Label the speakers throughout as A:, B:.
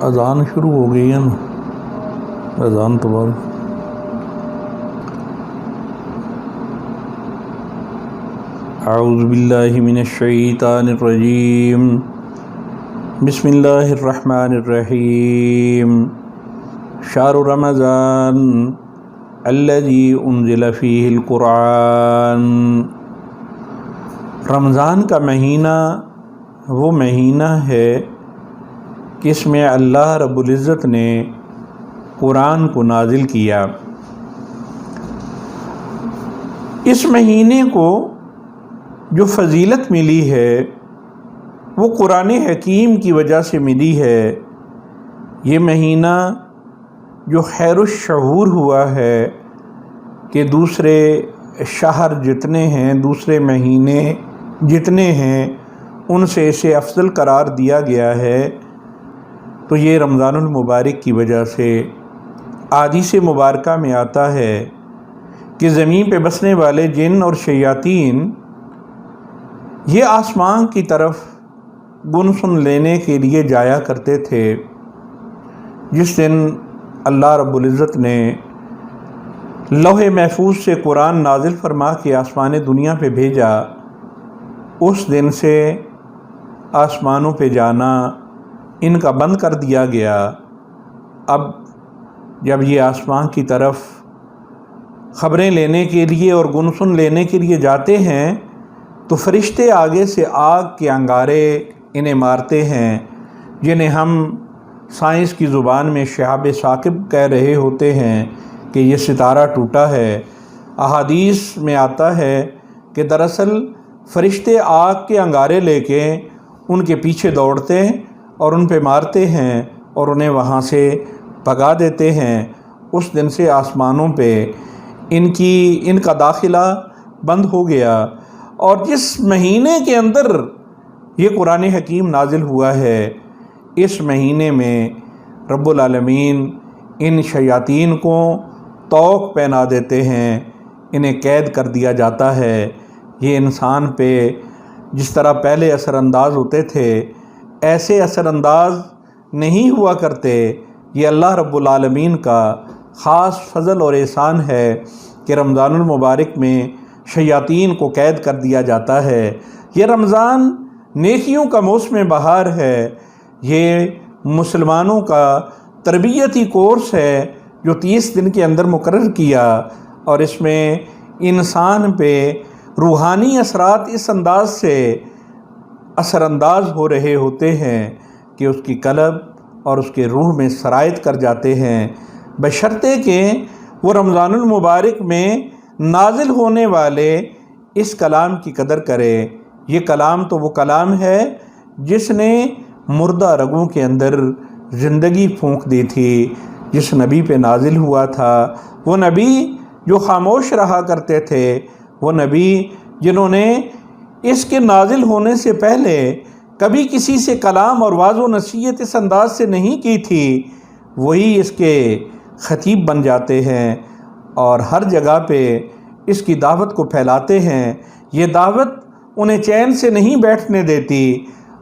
A: اذان شروع ہو گئی ہے نا، اذان تو بعد اعوذ باللہ من الشیطان الرجیم، بسم اللہ الرحمن الرحیم۔ شہر رمضان الذی انزل فیہ القرآن۔ رمضان کا مہینہ وہ مہینہ ہے کہ اس میں اللہ رب العزت نے قرآن کو نازل کیا۔ اس مہینے کو جو فضیلت ملی ہے وہ قرآن حکیم کی وجہ سے ملی ہے۔ یہ مہینہ جو خیر الشہور ہوا ہے کہ دوسرے شہر جتنے ہیں، دوسرے مہینے جتنے ہیں، ان سے اسے افضل قرار دیا گیا ہے، تو یہ رمضان المبارک کی وجہ سے احادیث مبارکہ میں آتا ہے کہ زمین پہ بسنے والے جن اور شیاطین یہ آسمان کی طرف گن سن لینے کے لیے جایا کرتے تھے۔ جس دن اللہ رب العزت نے لوح محفوظ سے قرآن نازل فرما کے آسمان دنیا پہ بھیجا، اس دن سے آسمانوں پہ جانا ان کا بند کر دیا گیا۔ اب جب یہ آسمان کی طرف خبریں لینے کے لیے اور گن سن لینے کے لیے جاتے ہیں تو فرشتے آگے سے آگ کے انگارے انہیں مارتے ہیں، جنہیں ہم سائنس کی زبان میں شہاب ثاقب کہہ رہے ہوتے ہیں کہ یہ ستارہ ٹوٹا ہے۔ احادیث میں آتا ہے کہ دراصل فرشتے آگ کے انگارے لے کے ان کے پیچھے دوڑتے اور ان پہ مارتے ہیں اور انہیں وہاں سے بھگا دیتے ہیں۔ اس دن سے آسمانوں پہ ان کا داخلہ بند ہو گیا۔ اور جس مہینے کے اندر یہ قرآن حکیم نازل ہوا ہے، اس مہینے میں رب العالمین ان شیاطین کو طوق پہنا دیتے ہیں، انہیں قید کر دیا جاتا ہے۔ یہ انسان پہ جس طرح پہلے اثر انداز ہوتے تھے، ایسے اثر انداز نہیں ہوا کرتے۔ یہ اللہ رب العالمین کا خاص فضل اور احسان ہے کہ رمضان المبارک میں شیاطین کو قید کر دیا جاتا ہے۔ یہ رمضان نیکیوں کا موسم بہار ہے۔ یہ مسلمانوں کا تربیتی کورس ہے جو 30 دن کے اندر مقرر کیا، اور اس میں انسان پہ روحانی اثرات اس انداز سے اثر انداز ہو رہے ہوتے ہیں کہ اس کی قلب اور اس کے روح میں سرایت کر جاتے ہیں، بشرطے کہ وہ رمضان المبارک میں نازل ہونے والے اس کلام کی قدر کرے۔ یہ کلام تو وہ کلام ہے جس نے مردہ رگوں کے اندر زندگی پھونک دی تھی، جس نبی پہ نازل ہوا تھا، وہ نبی جو خاموش رہا کرتے تھے، وہ نبی جنہوں نے اس کے نازل ہونے سے پہلے کبھی کسی سے کلام اور واعظ و نصیحت اس انداز سے نہیں کی تھی، وہی اس کے خطیب بن جاتے ہیں اور ہر جگہ پہ اس کی دعوت کو پھیلاتے ہیں۔ یہ دعوت انہیں چین سے نہیں بیٹھنے دیتی،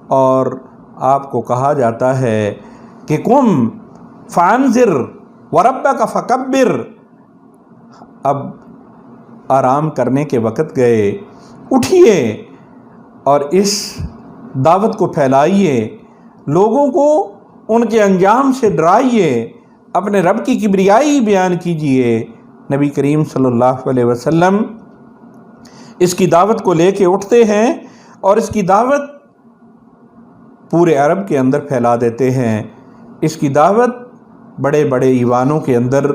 A: اور آپ کو کہا جاتا ہے کہ قم فانذر وربک فکبر۔ اب آرام کرنے کے وقت گئے، اٹھیے اور اس دعوت کو پھیلائیے، لوگوں کو ان کے انجام سے ڈرائیے، اپنے رب کی کبریائی بیان کیجیے۔ نبی کریم صلی اللہ علیہ وسلم اس کی دعوت کو لے کے اٹھتے ہیں اور اس کی دعوت پورے عرب کے اندر پھیلا دیتے ہیں۔ اس کی دعوت بڑے بڑے ایوانوں کے اندر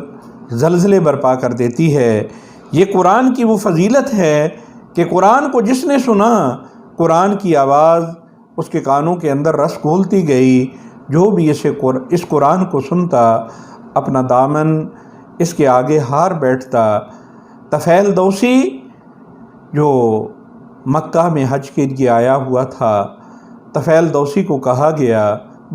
A: زلزلے برپا کر دیتی ہے۔ یہ قرآن کی وہ فضیلت ہے کہ قرآن کو جس نے سنا، قرآن کی آواز اس کے کانوں کے اندر رس گھولتی گئی۔ جو بھی اس قرآن کو سنتا اپنا دامن اس کے آگے ہار بیٹھتا۔ طفیل دوسی جو مکہ میں حج کے لیے آیا ہوا تھا، طفیل دوسی کو کہا گیا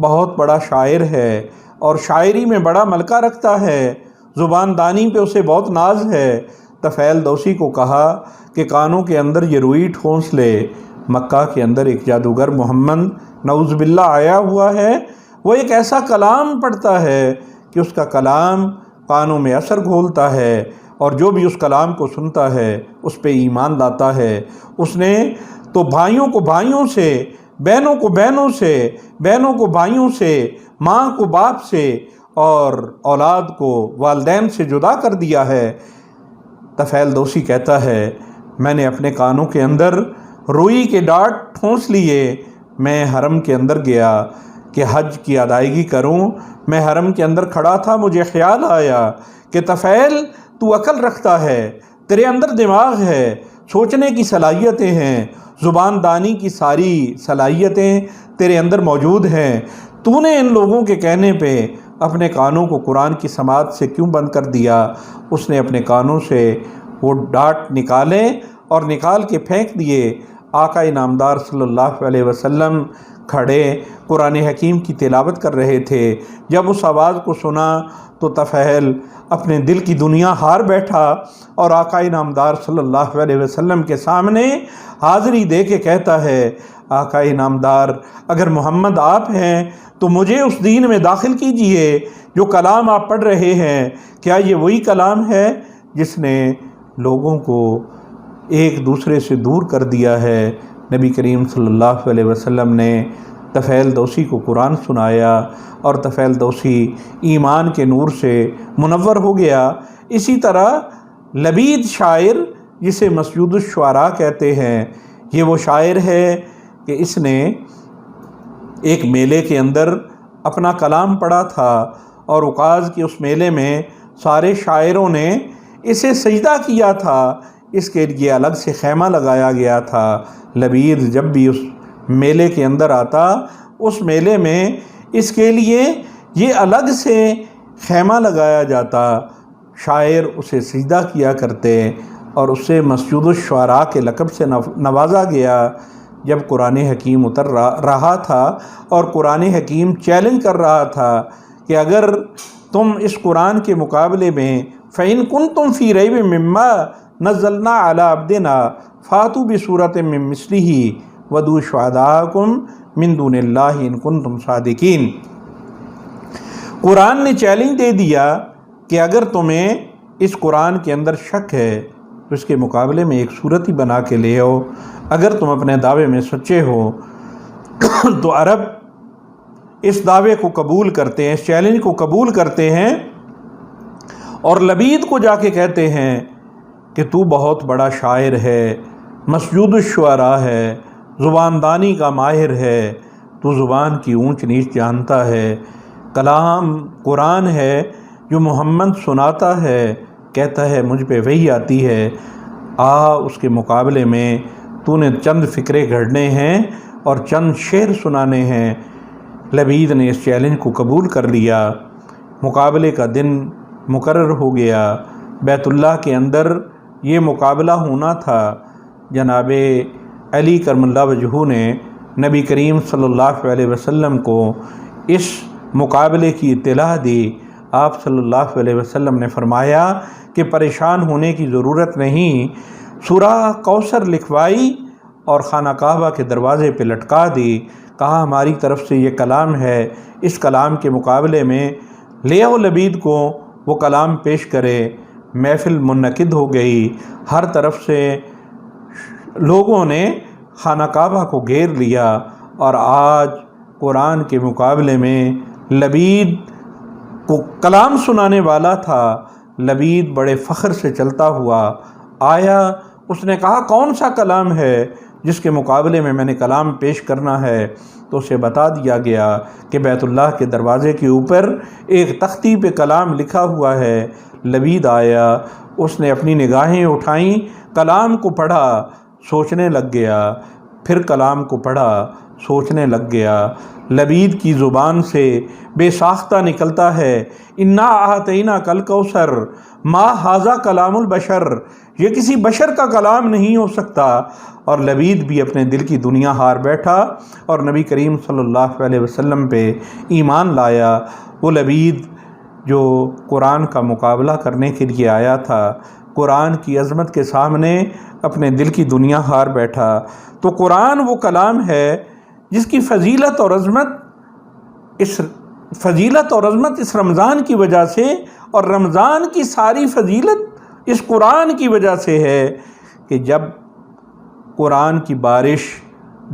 A: بہت بڑا شاعر ہے اور شاعری میں بڑا ملکہ رکھتا ہے، زبان دانی پہ اسے بہت ناز ہے۔ طفیل دوسی کو کہا کہ کانوں کے اندر یہ روئی ٹھونس لے، مکہ کے اندر ایک جادوگر محمد نعوذ باللہ آیا ہوا ہے وہ ایک ایسا کلام پڑھتا ہے کہ اس کا کلام کانوں میں اثر گھولتا ہے، اور جو بھی اس کلام کو سنتا ہے اس پہ ایمان لاتا ہے۔ اس نے تو بھائیوں کو بھائیوں سے، بہنوں کو بہنوں سے، بہنوں کو بھائیوں سے، ماں کو باپ سے، اور اولاد کو والدین سے جدا کر دیا ہے۔ طفیل دوسی کہتا ہے میں نے اپنے کانوں کے اندر روئی کے ڈاٹ ٹھونس لیے، میں حرم کے اندر گیا کہ حج کی ادائیگی کروں۔ میں حرم کے اندر کھڑا تھا، مجھے خیال آیا کہ طفیل تو عقل رکھتا ہے، تیرے اندر دماغ ہے، سوچنے کی صلاحیتیں ہیں، زبان دانی کی ساری صلاحیتیں تیرے اندر موجود ہیں، تو نے ان لوگوں کے کہنے پہ اپنے کانوں کو قرآن کی سماعت سے کیوں بند کر دیا؟ اس نے اپنے کانوں سے وہ ڈاٹ نکالے اور نکال کے پھینک دیے۔ آقا انعامدار صلی اللہ علیہ وسلم کھڑے قرآن حکیم کی تلاوت کر رہے تھے۔ جب اس آواز کو سنا تو طفیل اپنے دل کی دنیا ہار بیٹھا اور آقا انعامدار صلی اللہ علیہ وسلم کے سامنے حاضری دے کے کہتا ہے آقا انعامدار اگر محمد آپ ہیں تو مجھے اس دین میں داخل کیجئے جو کلام آپ پڑھ رہے ہیں۔ کیا یہ وہی کلام ہے جس نے لوگوں کو ایک دوسرے سے دور کر دیا ہے؟ نبی کریم صلی اللہ علیہ وسلم نے طفیل دوسی کو قرآن سنایا اور طفیل دوسی ایمان کے نور سے منور ہو گیا۔ اسی طرح لبید شاعر جسے مسجود الشعراء کہتے ہیں، یہ وہ شاعر ہے کہ اس نے ایک میلے کے اندر اپنا کلام پڑھا تھا اور عکاظ کے اس میلے میں سارے شاعروں نے اسے سجدہ کیا تھا، اس کے لیے الگ سے خیمہ لگایا گیا تھا۔ لبید جب بھی اس میلے کے اندر آتا اس میلے میں اس کے لیے یہ الگ سے خیمہ لگایا جاتا، شاعر اسے سجدہ کیا کرتے اور اسے مسجود الشعراء کے لقب سے نوازا گیا۔ جب قرآن حکیم اتر رہا تھا اور قرآن حکیم چیلنج کر رہا تھا کہ اگر تم اس قرآن کے مقابلے میں فَإِن كُنتُمْ فِي رَيْبٍ مِّمَّا نَزَّلْنَا عَلَىٰ عَبْدِنَا فَأْتُوا بِسُورَةٍ مِّن مِّثْلِهِ وَادْعُوا شُهَدَاءَكُم مِّن دُونِ اللَّهِ إِن كُنتُمْ صَادِقِينَ۔ قرآن نے چیلنج دے دیا کہ اگر تمہیں اس قرآن کے اندر شک ہے تو اس کے مقابلے میں ایک صورت ہی بنا کے لے آؤ۔ اگر تم اپنے دعوے میں سچے ہو تو عرب اس دعوے کو قبول کرتے ہیں، اس چیلنج کو قبول کرتے ہیں اور لبید کو جا کے کہتے ہیں کہ تو بہت بڑا شاعر ہے، مسجود الشعراء ہے، زبان دانی کا ماہر ہے، تو زبان کی اونچ نیچ جانتا ہے، کلام قرآن ہے جو محمد سناتا ہے، کہتا ہے مجھ پہ وحی آتی ہے، اس کے مقابلے میں تو نے چند فکرے گھڑنے ہیں اور چند شعر سنانے ہیں۔ لبید نے اس چیلنج کو قبول کر لیا۔ مقابلے کا دن مقرر ہو گیا، بیت اللہ کے اندر یہ مقابلہ ہونا تھا۔ جناب علی کرم اللہ وجہہ نے نبی کریم صلی اللہ علیہ وسلم کو اس مقابلے کی اطلاع دی۔ آپ صلی اللہ علیہ وسلم نے فرمایا کہ پریشان ہونے کی ضرورت نہیں، سورہ کوثر لکھوائی اور خانہ کعبہ کے دروازے پہ لٹکا دی۔ کہا ہماری طرف سے یہ کلام ہے، اس کلام کے مقابلے میں لے آؤ لبید کو، وہ کلام پیش کرے۔ محفل منعقد ہو گئی، ہر طرف سے لوگوں نے خانہ کعبہ کو گھیر لیا، اور آج قرآن کے مقابلے میں لبید کو کلام سنانے والا تھا۔ لبید بڑے فخر سے چلتا ہوا آیا، اس نے کہا کون سا کلام ہے جس کے مقابلے میں نے کلام پیش کرنا ہے؟ تو اسے بتا دیا گیا کہ بیت اللہ کے دروازے کے اوپر ایک تختی پہ کلام لکھا ہوا ہے۔ لبید آیا، اس نے اپنی نگاہیں اٹھائیں، کلام کو پڑھا، سوچنے لگ گیا، پھر کلام کو پڑھا، سوچنے لگ گیا۔ لبید کی زبان سے بے ساختہ نکلتا ہے انا اعطیناک الکوثر ما ھذا کلام البشر، یہ کسی بشر کا کلام نہیں ہو سکتا۔ اور لبید بھی اپنے دل کی دنیا ہار بیٹھا اور نبی کریم صلی اللہ علیہ وسلم پہ ایمان لایا۔ وہ لبید جو قرآن کا مقابلہ کرنے کے لیے آیا تھا، قرآن کی عظمت کے سامنے اپنے دل کی دنیا ہار بیٹھا۔ تو قرآن وہ کلام ہے جس کی فضیلت اور عظمت اس فضیلت اور عظمت اس رمضان کی وجہ سے، اور رمضان کی ساری فضیلت اس قرآن کی وجہ سے ہے کہ جب قرآن کی بارش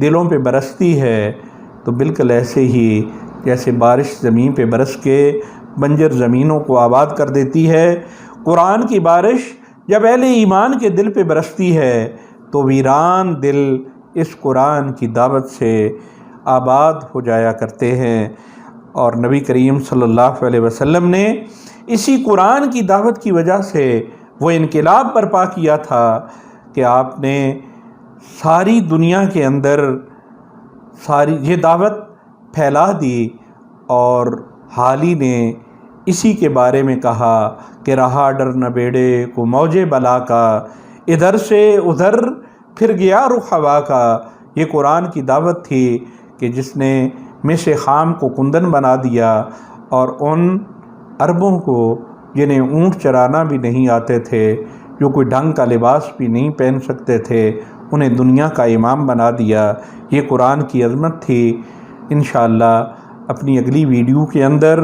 A: دلوں پہ برستی ہے تو بالکل ایسے ہی جیسے بارش زمین پہ برس کے بنجر زمینوں کو آباد کر دیتی ہے، قرآن کی بارش جب اہل ایمان کے دل پہ برستی ہے تو ویران دل اس قرآن کی دعوت سے آباد ہو جایا کرتے ہیں۔ اور نبی کریم صلی اللہ علیہ وسلم نے اسی قرآن کی دعوت کی وجہ سے وہ انقلاب برپا کیا تھا کہ آپ نے ساری دنیا کے اندر ساری یہ دعوت پھیلا دی، اور حالی نے اسی کے بارے میں کہا کہ رہا ڈر نہ بیڑے کو موجے بلا کا، ادھر سے ادھر پھر گیا رخ ہوا کا۔ یہ قرآن کی دعوت تھی کہ جس نے مس خام کو کندن بنا دیا، اور ان عربوں کو جنہیں اونٹ چرانا بھی نہیں آتے تھے، جو کوئی ڈھنگ کا لباس بھی نہیں پہن سکتے تھے، انہیں دنیا کا امام بنا دیا۔ یہ قرآن کی عظمت تھی۔ انشاءاللہ اپنی اگلی ویڈیو کے اندر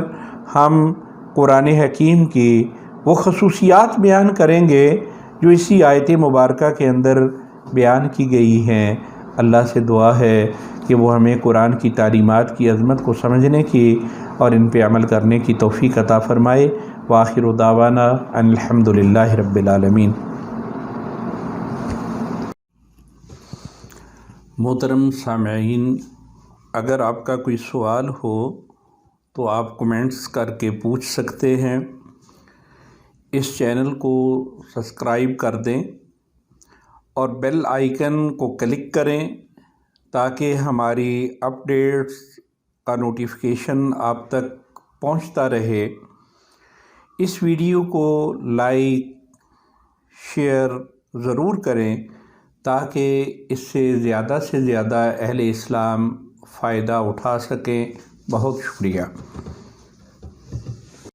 A: ہم قرآن حکیم کی وہ خصوصیات بیان کریں گے جو اسی آیت مبارکہ کے اندر بیان کی گئی ہیں۔ اللہ سے دعا ہے کہ وہ ہمیں قرآن کی تعلیمات کی عظمت کو سمجھنے کی اور ان پہ عمل کرنے کی توفیق عطا فرمائے۔ وآخر دعوانا ان الحمد للہ رب العالمین۔ محترم سامعین، اگر آپ کا کوئی سوال ہو تو آپ کمنٹس کر کے پوچھ سکتے ہیں۔ اس چینل کو سبسکرائب کر دیں اور بیل آئیکن کو کلک کریں تاکہ ہماری اپڈیٹس کا نوٹیفیکیشن آپ تک پہنچتا رہے۔ اس ویڈیو کو لائک شیئر ضرور کریں تاکہ اس سے زیادہ اہل اسلام فائدہ اٹھا سکیں۔ بہت شکریہ۔